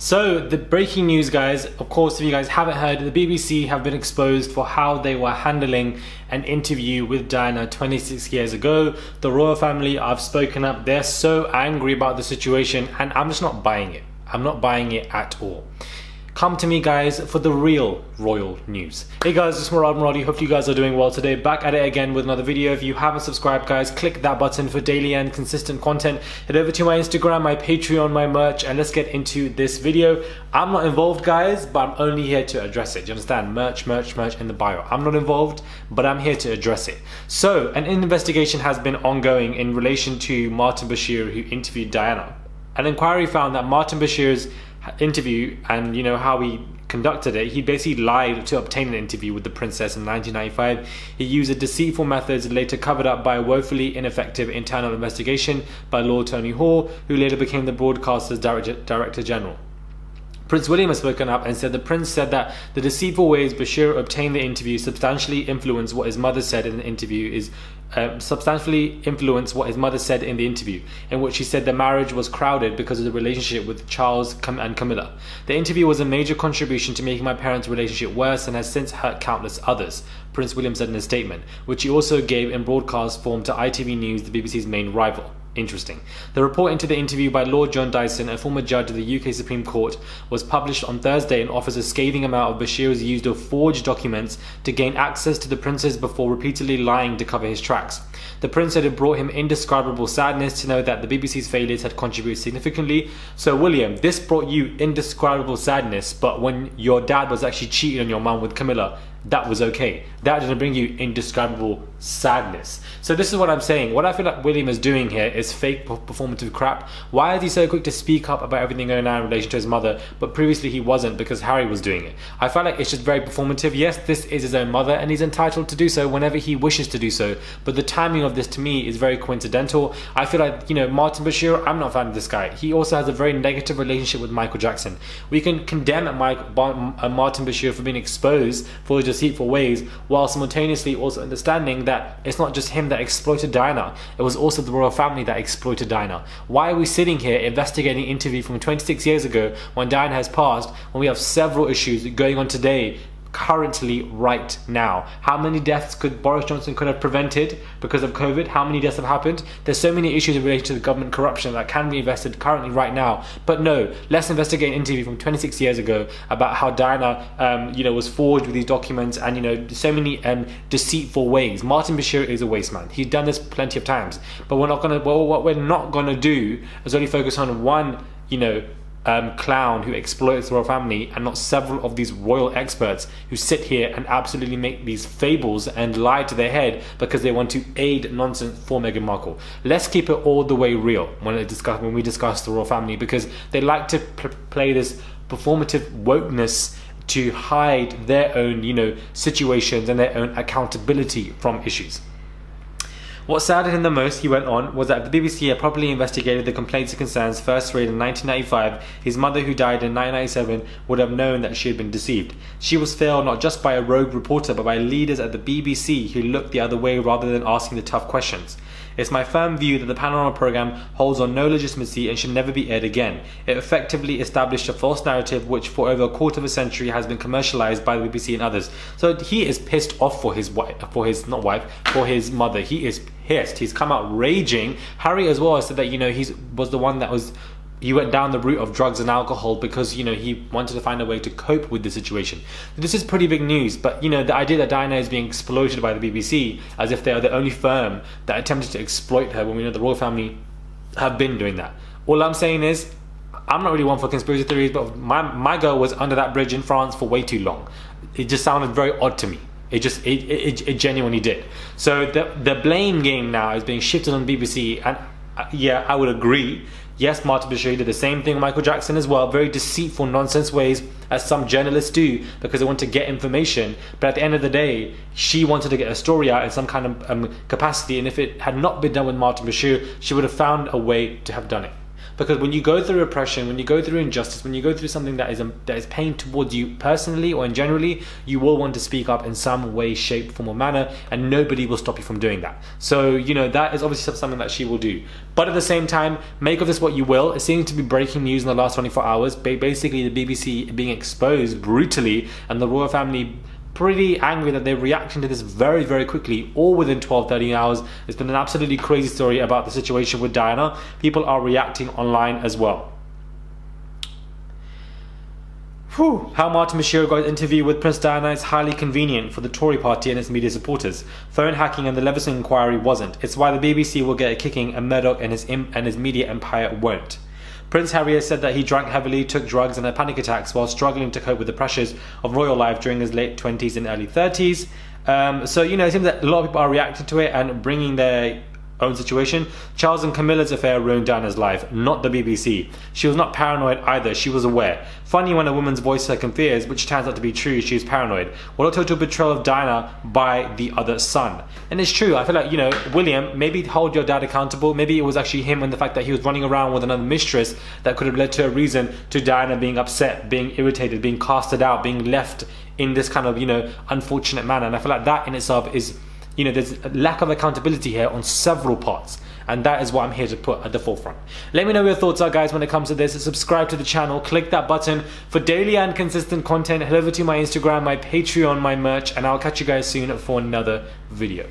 So the breaking news, guys, of course, if you guys haven't heard, the BBC have been exposed for how they were handling an interview with Diana 26 years ago. The royal family have spoken up. They're so angry about the situation, and I'm just not buying it. I'm not buying it at all. Come to me, guys, for the real royal news. Hey guys, it's Martin. Hope you guys are doing well today. Back at it again with another video. If you haven't subscribed, guys, click that button for daily and consistent content. Head over to my Instagram, my Patreon, my merch, and let's get into this video. I'm not involved, guys, but I'm only here to address it. Do you understand? Merch in the bio. I'm not involved, but I'm here to address it. So, an investigation has been ongoing in relation to Martin Bashir, who interviewed Diana. An inquiry found that Martin Bashir's interview and how he conducted it, he basically lied to obtain an interview with the princess in 1995. He used deceitful methods later covered up by a woefully ineffective internal investigation by Lord Tony Hall, who later became the broadcaster's director general. Prince William has spoken up and said the prince said that the deceitful ways Bashir obtained the interview substantially influenced what his mother said in the interview, in which she said the marriage was crowded because of the relationship with Charles and Camilla. The interview was a major contribution to making my parents' relationship worse and has since hurt countless others, Prince William said in a statement, which he also gave in broadcast form to ITV News, the BBC's main rival. Interesting. The report into the interview by Lord John Dyson, a former judge of the UK Supreme Court, was published on Thursday and offers a scathing amount of Bashir's use of forged documents to gain access to the princess before repeatedly lying to cover his tracks. The prince said it brought him indescribable sadness to know that the BBC's failures had contributed significantly. So William, this brought you indescribable sadness, but when your dad was actually cheating on your mum with Camilla, that was okay. That didn't bring you indescribable sadness. So this is what I'm saying. What I feel like William is doing here is fake performative crap. Why is he so quick to speak up about everything going on in relation to his mother, but previously he wasn't because Harry was doing it? I feel like it's just very performative. Yes, this is his own mother and he's entitled to do so whenever he wishes to do so, but the timing of this to me is very coincidental. I feel like, Martin Bashir, I'm not a fan of this guy. He also has a very negative relationship with Michael Jackson. We can condemn Martin Bashir for being exposed for his deceitful ways, while simultaneously also understanding that it's not just him that exploited Diana, it was also the royal family that exploited Diana. Why are we sitting here investigating an interview from 26 years ago when Diana has passed, when we have several issues going on today, currently, right now? How many deaths could Boris Johnson could have prevented because of COVID? How many deaths have happened? There's so many issues related to the government corruption that can be invested currently right now. But no, let's investigate an interview from 26 years ago about how Diana was forged with these documents and so many deceitful ways. Martin Bashir is a waste man. He's done this plenty of times. But what we're not gonna do is only focus on one clown who exploits the royal family and not several of these royal experts who sit here and absolutely make these fables and lie to their head because they want to aid nonsense for Meghan Markle. Let's keep it all the way real when we discuss the royal family, because they like to play this performative wokeness to hide their own situations and their own accountability from issues. What saddened him the most, he went on, was that if the BBC had properly investigated the complaints and concerns first raised in 1995, his mother, who died in 1997, would have known that she had been deceived. She was failed not just by a rogue reporter, but by leaders at the BBC who looked the other way rather than asking the tough questions. It's my firm view that the Panorama programme holds on no legitimacy and should never be aired again. It effectively established a false narrative which for over a quarter of a century has been commercialised by the BBC and others. So he is pissed off for his mother. He is pissed. He's come out raging. Harry as well has said that he was the one that he went down the route of drugs and alcohol because he wanted to find a way to cope with the situation. This is pretty big news, but the idea that Diana is being exploited by the BBC as if they are the only firm that attempted to exploit her, when we know the royal family have been doing that. All I'm saying is, I'm not really one for conspiracy theories, but my girl was under that bridge in France for way too long. It just sounded very odd to me. It genuinely did. So the blame game now is being shifted on the BBC, and yeah, I would agree. Yes, Martin Bashir did the same thing with Michael Jackson as well. Very deceitful, nonsense ways, as some journalists do, because they want to get information. But at the end of the day, she wanted to get a story out in some kind of capacity. And if it had not been done with Martin Bashir, she would have found a way to have done it. because when you go through oppression, when you go through injustice, when you go through something that is pain towards you personally or in generally, you will want to speak up in some way, shape, form or manner, and nobody will stop you from doing that. So, you know, that is obviously something that she will do. But at the same time, make of this what you will. It seems to be breaking news in the last 24 hours. Basically, the BBC being exposed brutally, and the royal family pretty angry that they're reacting to this very, very quickly, all within 12-13 hours. It's been an absolutely crazy story about the situation with Diana. People are reacting online as well. How Martin Bashir got an interview with Prince Diana is highly convenient for the Tory party and its media supporters. Phone hacking and the Leveson inquiry wasn't. It's why the BBC will get a kicking and Murdoch and his media empire won't. Prince Harry has said that he drank heavily, took drugs and had panic attacks while struggling to cope with the pressures of royal life during his late 20s and early 30s. So, you know, it seems that a lot of people are reacting to it and bringing their own situation. Charles and Camilla's affair ruined Diana's life, not the BBC. She was not paranoid either, she was aware. Funny when a woman's voices her fears, which turns out to be true, she was paranoid. What a total betrayal of Diana by the other son. And it's true, I feel like, you know, William, maybe hold your dad accountable. Maybe it was actually him and the fact that he was running around with another mistress that could have led to a reason to Diana being upset, being irritated, being casted out, being left in this kind of, you know, unfortunate manner. And I feel like that in itself is, you know, there's a lack of accountability here on several parts, and that is what I'm here to put at the forefront. Let me know what your thoughts are, guys, when it comes to this. Subscribe to the channel, click that button for daily and consistent content. Head over to my Instagram, my Patreon, my merch, and I'll catch you guys soon for another video.